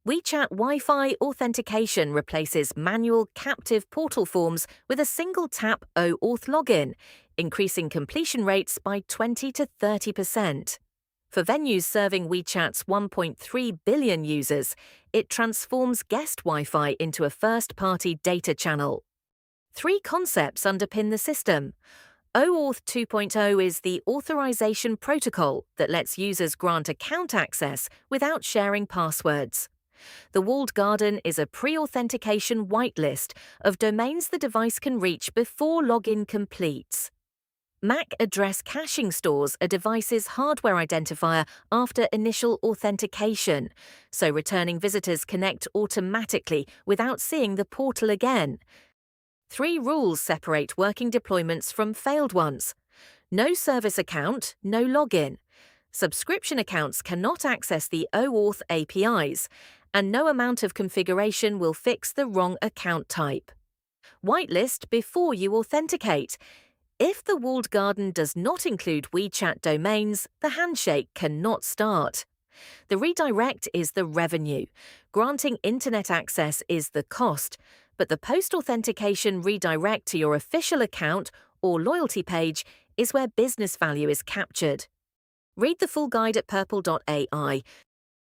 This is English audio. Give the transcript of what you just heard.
WeChat Wi-Fi authentication replaces manual captive portal forms with a single-tap OAuth login, increasing completion rates by 20 to 30%. For venues serving WeChat's 1.3 billion users, it transforms guest Wi-Fi into a first-party data channel. Three concepts underpin the system. OAuth 2.0 is the authorization protocol that lets users grant account access without sharing passwords. The walled garden is a pre-authentication whitelist of domains the device can reach before login completes. MAC address caching stores a device's hardware identifier after initial authentication, so returning visitors connect automatically without seeing the portal again. Three rules separate working deployments from failed ones. No service account, no login. Subscription accounts cannot access the OAuth APIs, and no amount of configuration will fix the wrong account type. Whitelist before you authenticate. If the walled garden does not include WeChat domains, the handshake cannot start. The redirect is the revenue. Granting internet access is the cost, but the post-authentication redirect to your official account or loyalty page is where business value is captured. Read the full guide at purple.ai